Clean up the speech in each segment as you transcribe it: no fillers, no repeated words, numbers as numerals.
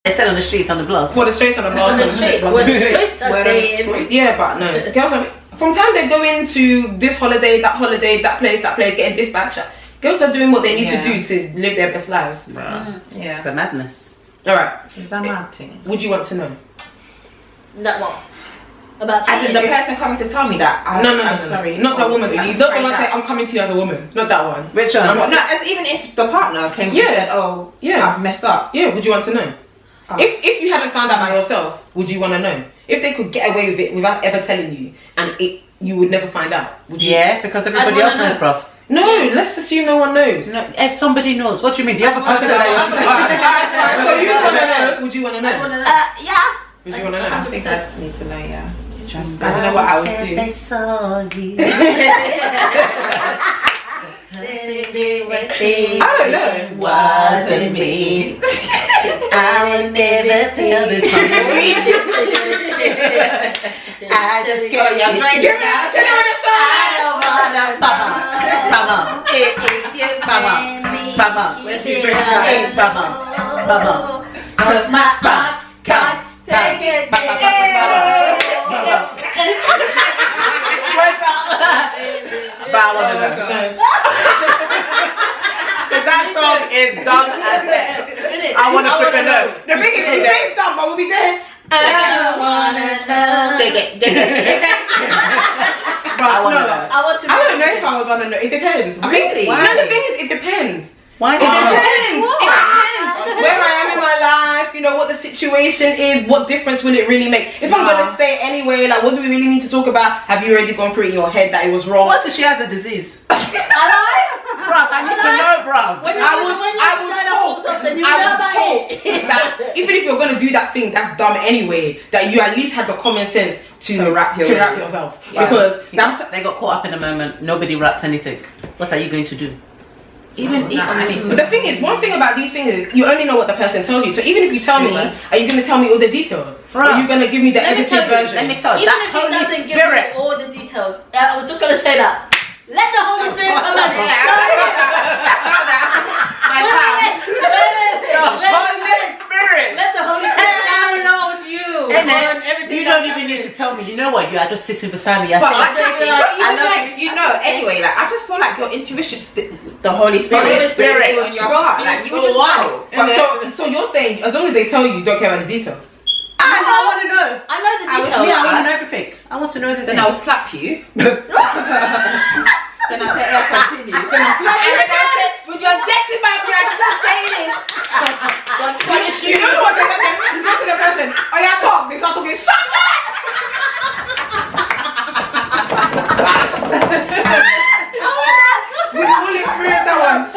They said on the streets, on the blogs. Well, the streets on the blogs. On the streets. Where the streets are saying. Yeah, but no. Girls are, from time they go into this holiday, that place, getting dispatched. Girls are doing what they need to do to live their best lives. Yeah. It's a madness. Alright. Is that mad thing? Would you want to know? That what? About As in the person coming to tell me that? No, sorry. Not that woman. You don't want to say, I'm coming to you as a woman. Not that one. Which one? No, as even if the partner came and said, oh, I've messed up. Yeah, would you want to know? Oh. If you hadn't found out by yourself, would you want to know? If they could get away with it without ever telling you, and you would never find out, would you? Yeah, because everybody else knows, bruv. No, let's assume no one knows. No, if somebody knows, what do you mean? Do you have a person that So you want to know? Would you want to know? yeah. Would you want to know? I think I need to know, yeah. I don't know what I would do. They saw you. I don't know. It wasn't me. I would never tell the truth. I just can't get you. I don't wanna, Baba. Where's your friend? Baba. Cause my heart can't take it. What's up? But I want to know. Because that song is dumb as heck. I want to flip know. The thing is, you say it's dumb, but we'll be there. I don't wanna know. Dig it. I want to know. I want to. I don't know if I would want to know. It depends. Really? No, the thing is, it depends. Why? It depends. Where I am in my life, you know, what the situation is, what difference will it really make? If I'm gonna stay anyway, like, what do we really need to talk about? Have you already gone through it in your head that it was wrong? What if she has a disease? Bruv, I need to know, bruv. I would hope that even if you're gonna do that thing that's dumb anyway, that you at least had the common sense to wrap yourself. Yeah. Because they got caught up in the moment. Nobody wrapped anything. What are you going to do? But the thing is, one thing about these things is you only know what the person tells you. So even if you tell me, are you going to tell me all the details? Or are you going to give me the edited version? Let me tell you, even that if he doesn't give Spirit. me all the details, I was just going to say that. Let the Holy Spirit come in. Let the Holy Spirit download you. And then you don't even need to tell me. You know what? You are just sitting beside me. But you know, anyway, like I just feel like your intuition, the Holy Spirit is on your heart. Like you just know. But so you're saying as long as they tell you, you don't care about the details. I want to know. I know the details. I want to know everything. I want to know everything. Then I'll slap you. Then I say, I'll continue. Then I slap you. And then I say, with your dirty mouth, you are still saying it. You know what? You go to the person. Oh yeah, talk. They start talking. Shut up. We all experience that one.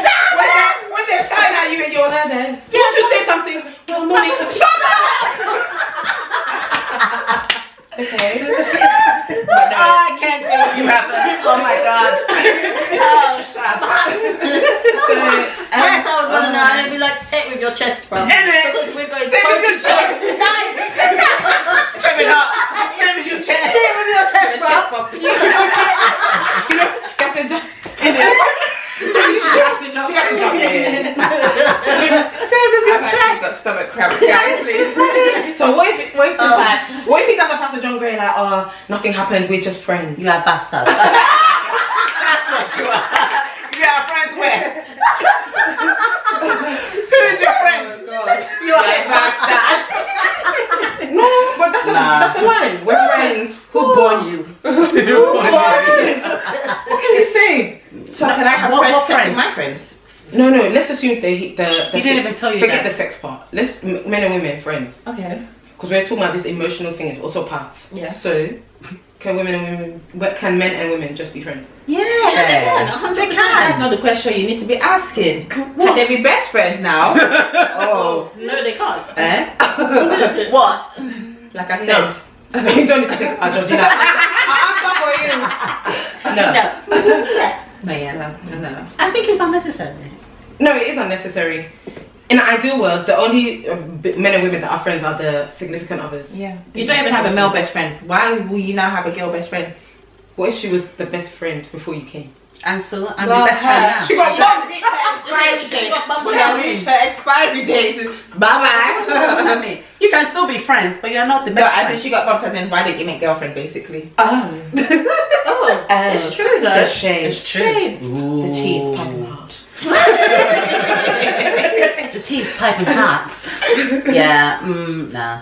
When they're shouting at you and you're like, won't you say something? Well, Monica, shut up. Okay. But no, I can't do what you have. Oh my god. Oh, shut up. So, that's how we're gonna know. And it'll be like, sit with your chest, bro. Because we're going sit with your chest. Nice. Sit with your chest. Sit with your chest, bro. You know, you have to jump in it. She has to jump in. Sit with your chest. Got stomach cramps, guys. Please. So what if he does a Pastor John Gray like, oh, nothing happened, we're just friends. You are bastard. That's what you are. You are friends with. Who is your friend? You are a bastard. No, but that's the line. We're friends. Who born you? What can you say? So can I have friends with my friends? No, let's assume the He didn't even tell you forget that. the sex part. Let's men and women friends. Okay. Because we're talking about this emotional thing is also parts. Yeah. So can men and women just be friends? Yeah, they can. That's not the question you need to be asking. Can they be best friends now? Oh. No, they can't. What? Like I said. You don't need to take Georgina. I'll answer for you. No. I think it's unnecessary. No, it is unnecessary. In an ideal world, the only men and women that are friends are the significant others. Yeah. You don't even have a male best friend. Why will you now have a girl best friend? What if she was the best friend before you came? And so I'm your best friend now. She got bumped. She reached her expiry date. Bye-bye. What's that mean? You can still be friends, but you're not the No, best I friend. think she got bumped as in why didn't you make girlfriend, basically. Oh. It's true though. The shade. It's true. The tea is piping hot. The tea's piping hot. Yeah, nah.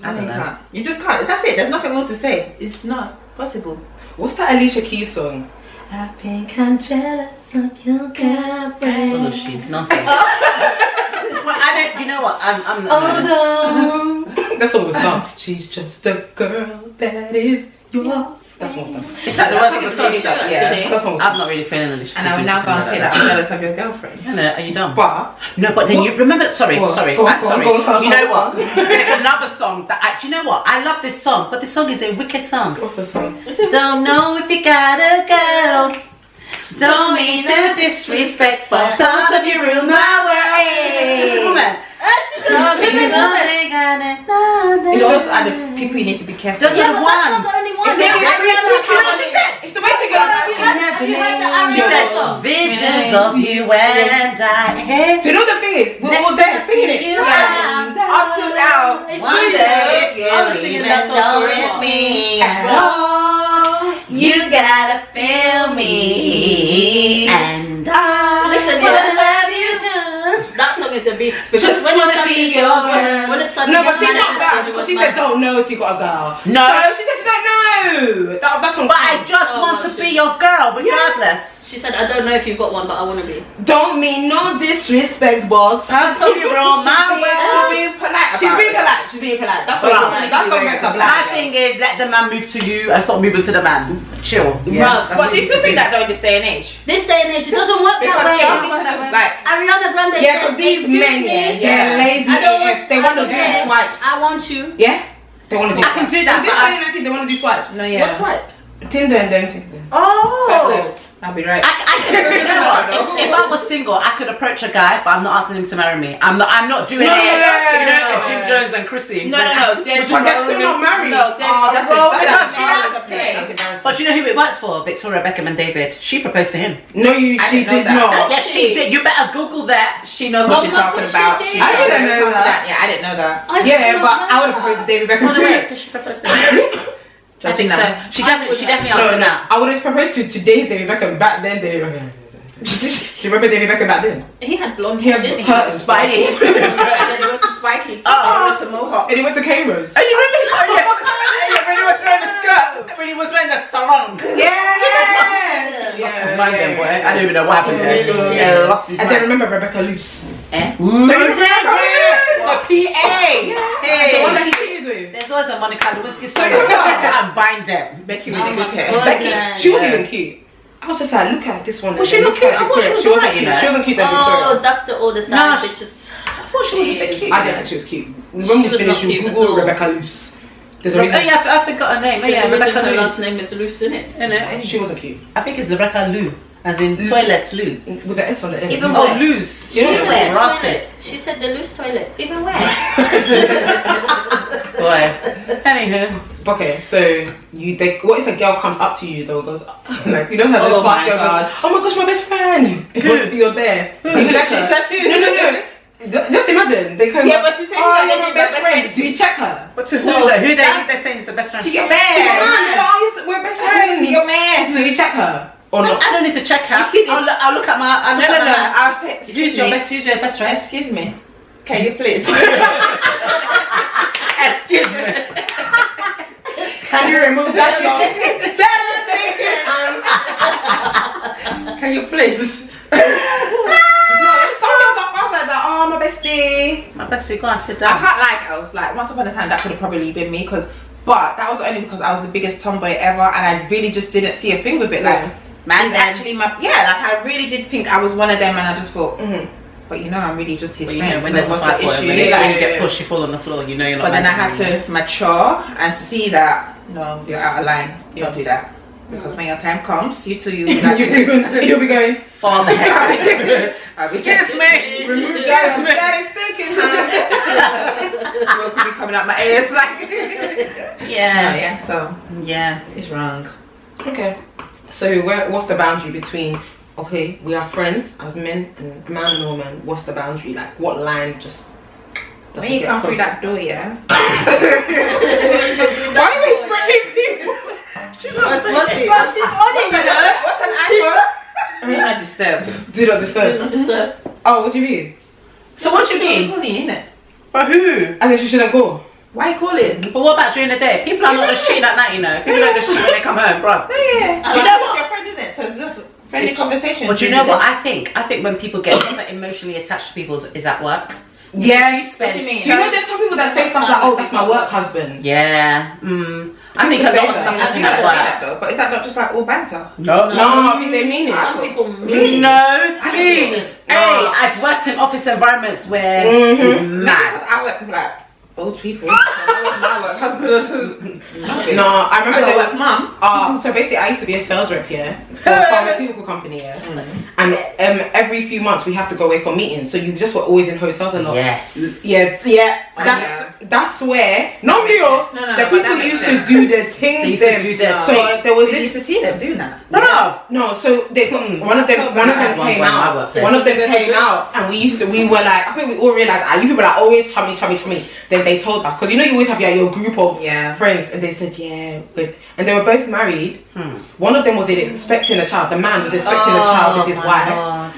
I don't know. You just can't. That's it. There's nothing more to say. It's not possible. What's that Alicia Keys song? I think I'm jealous of your girlfriend. Bullshit. Nonsense. Well, I don't. You know what? I'm not. Oh no. That song was dumb. She's just a girl that is yours. That song's dumb. Is that the words of the song? Yeah, that song was I'm not really feeling Alicia. And I will now go and say that I'm jealous of your girlfriend. Hello, are you done? But No, but then you remember. Sorry. Go on, Sorry. go on, Sorry. go on, You know what? There's another song that do you know what? I love this song, but this song is a wicked song. what's the song? Don't know if you got a girl. Don't mean to disrespect, but thoughts of you rule my world. It's those are the people you need to be careful Those with. are the ones. It's the way she goes. She said, visions of you and I. Do you know the thing is? We're all there singing it. Yeah. Up till now, Wonder if you even notice me at all. You gotta feel me, and I Listen, wanna love you. that song is a beast. Just Because when wanna it be started, your girl. when it started, No, but she getting got mad, that it because was she mad. said, "Don't know if you got a girl." No. So she said she don't know. That's on. But I just want to be your girl, regardless. She said, I don't know if you've got one, but I want to be. Don't mean no disrespect, but That's what you roll my way. she's being polite. She's being polite. She's being polite. That's what. Right. That's what makes her My black. thing is, let the man move to you and stop moving to the man. Chill. Yeah. Bruv. That's But what do you you still need think to that though in this day and age? This day and age, it doesn't work Because that they way. need to just like Ariana Grande Yeah, said, because these "Excuse men, me, they're lazy I don't AF. They want to do care. swipes. I want you. Yeah, they want to do. I can swipes. do that, In this but I- 2019, they want to do swipes. no, What yeah. swipes? Tinder and them Tinder. Swipe Oh. left. I'll be right. I could, you know what? If I was single, I could approach a guy, but I'm not asking him to marry me. I'm not doing No, it. no, You know, no. Jim Jones and Chrissy. No. There's But they're still not married. No, there's that's embarrassing. But you know who it works for? Victoria Beckham and David. She proposed to him. No, I she didn't know did that. not. Yes, she did. You better Google that. She knows what she's talking about. she She's did. I didn't very know that. confident. Yeah, I didn't know that. Yeah, but I would have proposed to David Beckham By the way, too. did she propose to him? I think so. She definitely asked him out. I would have proposed to today's David Beckham. Back then, David Beckham. Do you remember David Beckham back then? He had blonde He hair, had didn't he? curtains. Spidey. And then he went to Spiky. Oh. He went to Mohawk. And he went to Cambridge. And you remember? When he was wearing the skirt, when he was wearing the sarong. Yes! Lost his mind then, boy. I don't even know what happened there. Really? Yeah, lost his And then mind. remember Rebecca Luce. Eh? So The you PA. The one that Hey. he cheated with. There's always a Monica Lewinsky song. So you know- And bind them. Becky Oh with the my good hair. God. Becky, man. she wasn't Yeah. even cute. I was just like, look at this one. Was she and not look at cute? I thought Victoria. she was She wasn't alright, you cute. know. She wasn't cute than Oh, Victoria. that's the older No, side she- bitches. I thought she was a bit cute. I didn't think she was cute. When She we was finish, not you cute at Google all. Rebecca Luce. There's a Oh reason. yeah, I forgot her name. Oh, There's yeah, a reason Rebecca her Lou. last name is Luce, isn't it? Innit? She wasn't cute. I think it's Rebecca Lou, as in toilet Lou. With the S on the end. Even oh, Lou's. Yeah. She went Rotted. toilet. She said the loose toilet. Even where? Boy. Anywho. Okay, so what if a girl comes up to you though, goes like you don't have this Oh smart my girl God. goes, oh my gosh, my best friend. You're there. Do you check her? No. Just imagine they come. Yeah, up, but she said oh, you you're are my best friend. Do you check her? But to who? Well, Who they that- they're saying is the best friend? To your To your man. man. They're like, oh, yes, we're best friends. To your man. Do you check her or not? I don't need to check her. You see this? I'll look at my. I'll look No. at my- I'll say, Who's excuse your me. best? Who's your best friend? Excuse me. Can you please? Excuse me. Can you remove that? Can you please? Sometimes I felt like that. Oh, my bestie. My bestie, go and sit I down. can't like. I was like, once upon a time that could have probably been me, but that was only because I was the biggest tomboy ever, and I really just didn't see a thing with it. Like, Man, he's actually my like I really did think I was one of them, and I just thought, Mm-hmm. but I'm really just his But you know, friend. when So there's a what's fight the for issue? when you Yeah. get pushed, you fall on the floor. You know you're not. But then I meant had to be. to mature and see that no, you're out of line. Don't do that. Because when your time comes, you two, You'll be going. Fall the heck. I'll be Excuse me. Remove Yes, that. That is thinking, huh? smoke will be coming out my ears like Yeah. yeah, so Yeah. it's wrong. Okay. So what's the boundary between, okay, we are friends as men, and man and woman, what's the boundary? Like, what line just... When you come through that door, yeah? Why are you threatening people? She's not saying it. She's on it, you know. What's an iPhone? Do not disturb. Do not disturb. Oh, what do you mean? So what do you mean? Innit? But who? As if she shouldn't go. Why you calling? But what about during the day? People are not just cheating at night, you know. People don't just cheat when they come home, bro. Yeah. Do you know what? Your friend, isn't it? So it's just friendly conversation. But you know what I think? I think when people get emotionally attached to people is at work. Yes. What Do you know there's some people that say stuff like, oh, that's my work husband? Yeah. I think a lot of stuff happens at work. Though, but is that not just like all banter? No, I think they mean it. Some people mean it. No, please. Hey, I've worked in office environments where it's mad. I work with like old people. My work husband. No, I remember there was mum. so basically I used to be a sales rep here for a pharmaceutical company, and every few months we have to go away for meetings, so you just were always in hotels a lot. Yes. That's where the people used to do their things. So there was Did you this. used to see them doing that? No, so they one of them came out. One of them came out, and we were like, I think we all realized, you people are always chummy. Then they told us, because you know you always have your group of friends, and they said and they were both married. One of them was expecting a child. The man was expecting a child with his wife,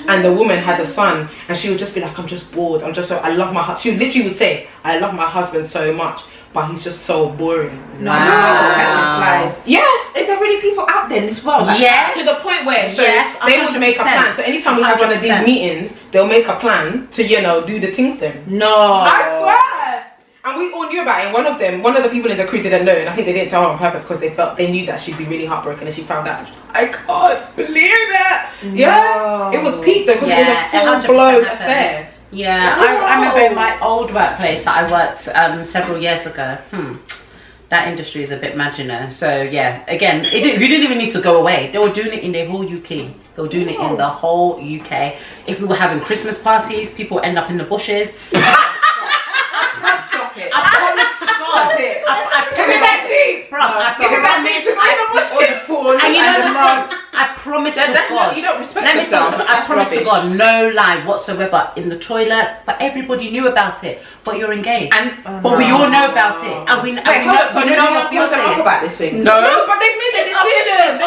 and the woman had a son, and she would just be like, I'm just bored. I love my husband. She literally would say, I love my husband so much, but he's just so boring. Flies. Yeah. Is there really people out there in this world? Like Yes. To the point where they would 100%. make a plan. So anytime we have one of these 100%. meetings, they'll make a plan to do the things then. No. I swear. And we all knew about it. One of the people in the crew didn't know, and I think they didn't tell her on purpose because they knew that she'd be really heartbroken, and she found out. I can't believe that. Yeah, it was peak though, because it was a full-blown affair. Yeah, I remember in my old workplace that I worked several years ago. That industry is a bit mad, you know. So yeah, again, you didn't even need to go away. They were doing it in the whole UK. They were doing it in the whole UK. If we were having Christmas parties, people end up in the bushes. I promise to God. I promise to God. You don't respect Let me tell you yourself. something. I promise to God, no lie whatsoever in the toilets. But everybody knew about it. But you're engaged. But we all know about it. And we know what you you're saying. about this thing. No, but they've made the decisions.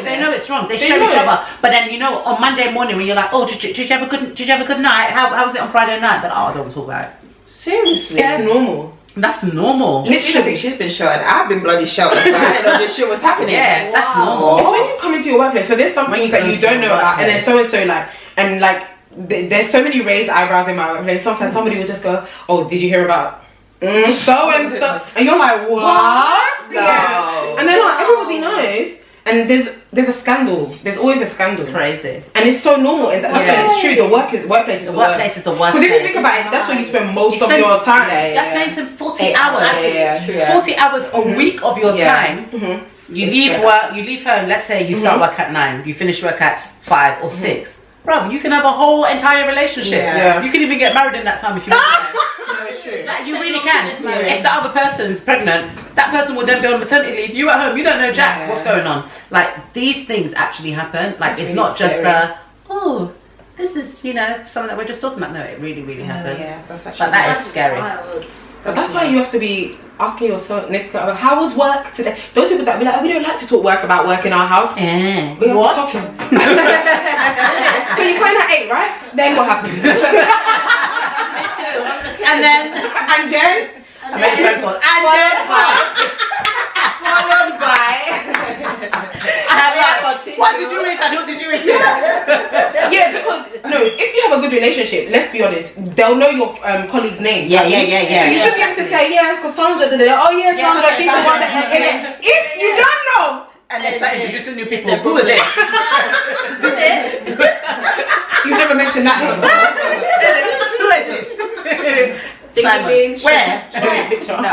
They know it's wrong. They share each other. But then on Monday morning when you're like, oh, did you have a good night? How was it on Friday night? Then I don't want to talk about it. Seriously, it's normal. That's normal. Literally, she's been sheltered. I've been bloody sheltered. I didn't know this shit was happening. Yeah, that's normal. It's when you come into your workplace. So there's some things that you don't know about, and then so there's so many raised eyebrows in my workplace. Sometimes somebody will just go, "Oh, did you hear about so and so?" And you're like, "What?" No. And then everybody knows. And there's a scandal. There's always a scandal. It's crazy. And it's so normal. And that's why it's true. The workplace is the worst. Workplace is the worst. Because if you think about it, that's when you spend most of your time. That's going to 40 hours. 40 hours a week of your time. You leave work. You leave home. Let's say you start work at 9. You finish work at 5 or 6. Bro, you can have a whole entire relationship. You can even get married in that time if you want. No, it's true. Like, you really can. If the other person's pregnant, that person will then be on maternity leave. You at home, you don't know jack what's going on. Like, these things actually happen. Like, it's really not just this is something that we're just talking about. No, it really, really happens. Yeah, that's actually. But that is scary. But that's why you have to be asking your significant other, how was work today? Those people that be like, oh, we don't like to talk about work in our house. We are What? talking. So you kind of ate, right? Then what happened? And then I made a phone call. And then Followed by. what did you eat? What did you eat? Yeah, because if you have a good relationship, let's be honest, they'll know your colleagues' names. Yeah. So you should be able to say, because Sandra did it. Oh yeah, Sandra, she's the one that. If you don't know, and they start introducing new people. Who are they? You never mentioned that name. Who is this? Simon. Where? Show me a picture. No.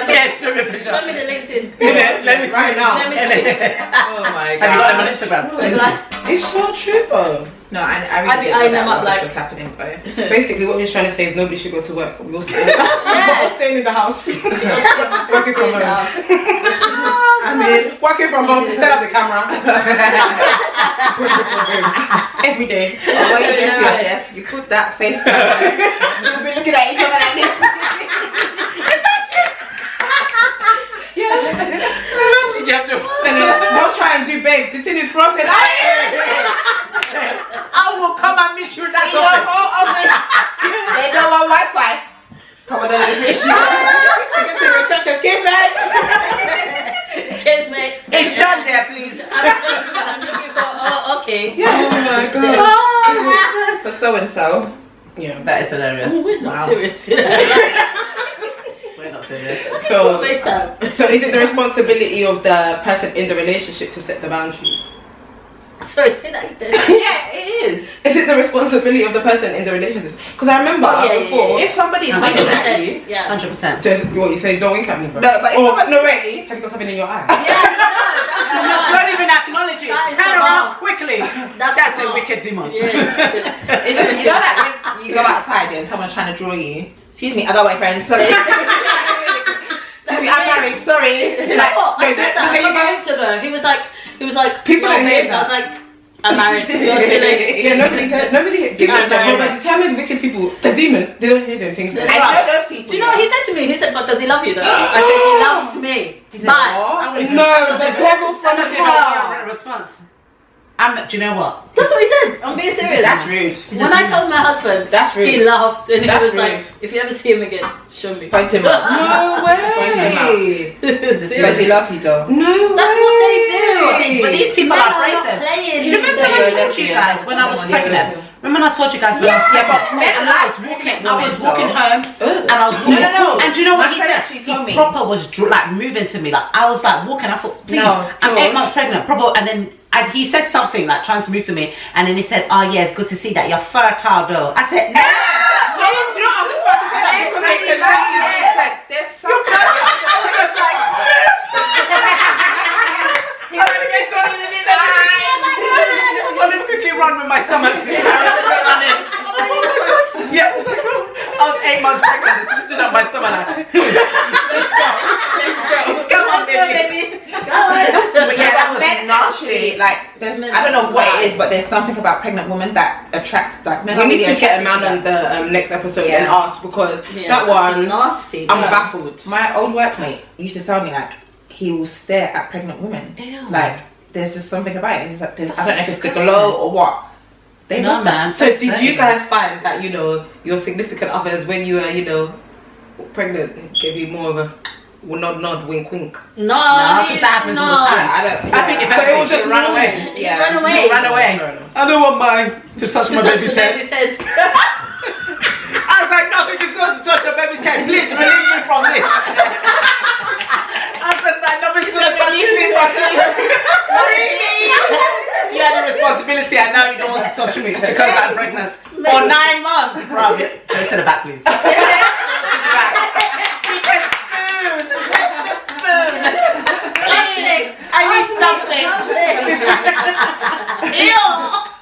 Yes, show me a picture. Show me the LinkedIn. Let me see it now. Let me see. Oh my god. Have you got them on Instagram? It's so true though. No, I really I'd be eyeing them up like what's happening, bro. So basically, what we're trying to say is nobody should go to work. We're all staying, we're all staying in the house. Working from home. I mean, working from home. Set up the camera. Every day. Oh, when you get to your desk, you put that face down. You'll be looking at each other like this. Imagine you have to. Don't try and do, babe. The thing is frozen. I will come and meet you in that office. They don't want Wi-Fi. Come on, Get to the reception. Excuse me. excuse me. It's John there, please. I'm looking for. Oh, okay. Yeah. Oh my god. for so and so. Yeah. That is hilarious. We're not serious. We're not serious. So, FaceTime. so is it the responsibility of the person in the relationship to set the boundaries? Sorry, say that again. Yeah, it is. Is it the responsibility of the person in the relationship? Because I remember before, If somebody's winking at you, Yeah. 100%. what you say, don't wink at me, bro. no, but it's not no, wait, have you got something in your eye? Don't even acknowledge it. That is Turn the around bar. quickly. That's That's the a bar. wicked demon. Yes. it's just, you know that when you go outside and someone's trying to draw you. Excuse me, I got my friend. Sorry. Excuse me, I'm married. Sorry. You know what? I said that. there you go. He was like, People "Yo, don't hear babes." that. I was like, I'm married. You're too late. Yeah, nobody give us that. married. But tell me the wicked people, the demons, they don't hear them things. Yeah. Like, I know those people. Do you know what he said to me? He said, "But does he love you though?" I said, "He loves me." He said, But no, the devil from That the doesn't even want far. a response. Do you know what? that's what he said. I'm being serious. That's rude. When I told my husband, That's rude. he laughed and he That's was like, rude. "If you ever see him again, show me." Point him out. No way. Does he love you though? No That's way. what they do. But these people Men are not brazen. playing. Do you remember So when I you're told you lesbian, guys when I was someone you're pregnant? with. Remember when I told you guys when I was Yeah, pregnant? but men and I was like walking. pregnant I was women, walking though. home, and I was walking. No. And do you know what My he friend said? actually He told me. proper was like moving to me. Like I was like walking. I thought, please, No, I'm 8 George. months pregnant. Proper, and then. And he said something like trying to move to me, and then he said, "Oh yeah, it's good to see that you're fertile, though." I said, "No." Do you know what I was just about to say that because they can There's something. Let me quickly run with my stomach. Yeah, I was 8 months pregnant. Just lifted up my stomach. Like, come on, baby. But yeah, that was Men nasty. actually, like, there's, I don't know what it is, but there's something about pregnant women that attracts, like, men. we are need really to get a man attracted to on the next episode Yeah. and ask because Yeah, that that's one, nasty. I'm Yeah. baffled. My old workmate used to tell me, like, he will stare at pregnant women. Ew. Like, there's just something about it. He's like, I don't know That's if it's the disgusting. glow or what. They No, love that. man. So That's did you dirty. guys find that, you know, your significant others when you were, pregnant gave you more of a nod, wink, wink? No, because that happens all the time. I don't. I think if So anything, it was just you run normal. away. He Yeah. ran away. You ran away. I don't want mine to touch my baby's head. I was like, nothing is going to touch your baby's head. Please relieve me from this. I was just like, nothing's going to touch me from this. You had the responsibility and now you don't want to touch me because I'm pregnant. For 9 months, bro. Go to the back, please. To the back. We can spoon. Let's just spoon. Please. I need something. Ew.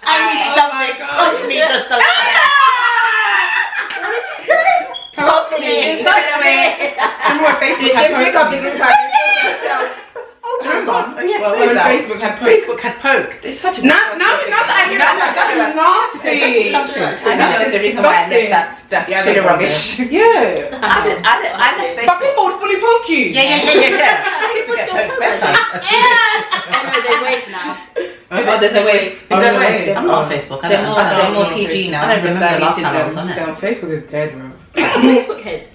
I need something. Poke me just a little bit. What did you say? Poke me. Remember when Facebook had Break up the poked? group. What was When that? Facebook had poked? Facebook had poked. It's such a Now that I hear that, that's nasty. I know it's the reason why I left that Yeah, silly no rubbish. Yeah. I left Facebook. But people would fully poke you. Yeah. I used to get poked better. Anyway, they wave now. Oh, there's a way. Is there a way? I'm not on Facebook. I They're don't more, know. they're more PG now. I don't remember the last They've time I was diluted on it. Facebook is dead, bro. Facebook head.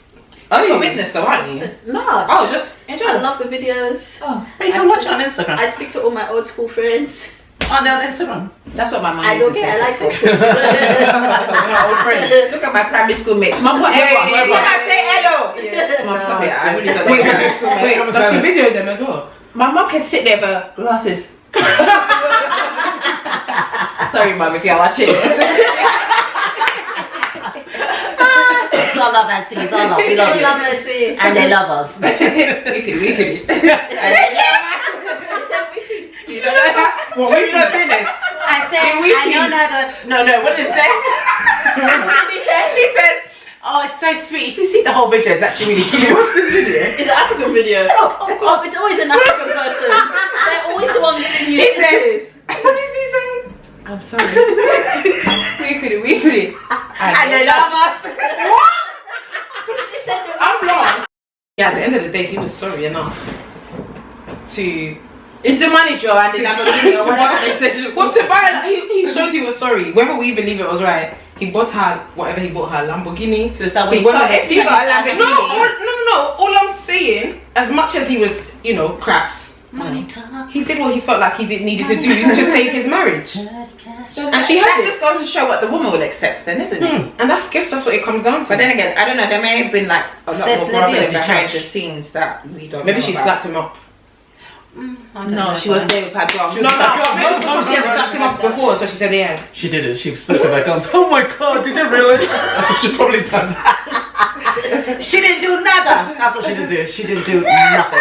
Oh, For business though, aren't you? No. Oh, just I enjoy. love the videos. Oh, But you can watch it on Instagram. I speak to all my old school friends. On Instagram. that's what my mum I uses. don't care. I like Facebook for. Facebook. My old friends. Look at my primary school mates. Mum, whatever. Yeah. When I say hello. Yeah. Mum, stop it. I really don't Wait, like primary school mates. does she video them as well? My mum can sit there with her glasses. Sorry, mum, if you're watching this. It's all love, Auntie. It's all love. We love you. it. And they love us. Wiffy. I said, Do you know that? What, We've not seen it. I said, I know that. No, what did he say? What did he say? He says, oh, it's so sweet. If you see the whole video, it's actually really cute. What's this video? It's an African video. Oh, it's always an African person. They're always the ones giving you He says, what is he saying? I'm sorry. We put it. And they love us. What? I'm lost. Yeah, at the end of the day, he was sorry enough to. It's the manager and the Lamborghini or whatever they said. What to buy? He showed he was sorry. Whether we believe it was right, he bought her whatever he bought her, Lamborghini. So is that what he got? If he got a Lamborghini, No. All I'm saying, as much as he was, craps, Money talk. he did what he felt like he needed to do to save his marriage. And she had that just goes to show what the woman will accept, then, isn't it? And guess that's what it comes down to. But then again, I don't know. There may have been like a lot First more lady problem of the behind church. the scenes that we don't. Maybe know she about. slapped him up. No, she was there with her gum. No, she had slapped him up before, so she said, yeah. She did it. She was slipping back on. Oh my god, did you really? That's what she probably done. She didn't do nada. That's what she didn't do. She didn't do nothing.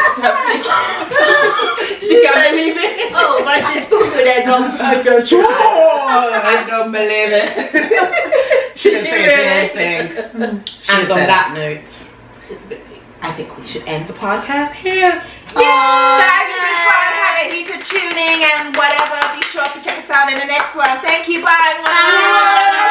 She can't believe it. Oh, but she's cooked with their gums. I go try. I don't believe it. She didn't say a damn thing. And on that note, It's a bit deep. I think we should end the podcast here. Guys, it's been fun having you to tuning and whatever. Be sure to check us out in the next one. Thank you. Bye.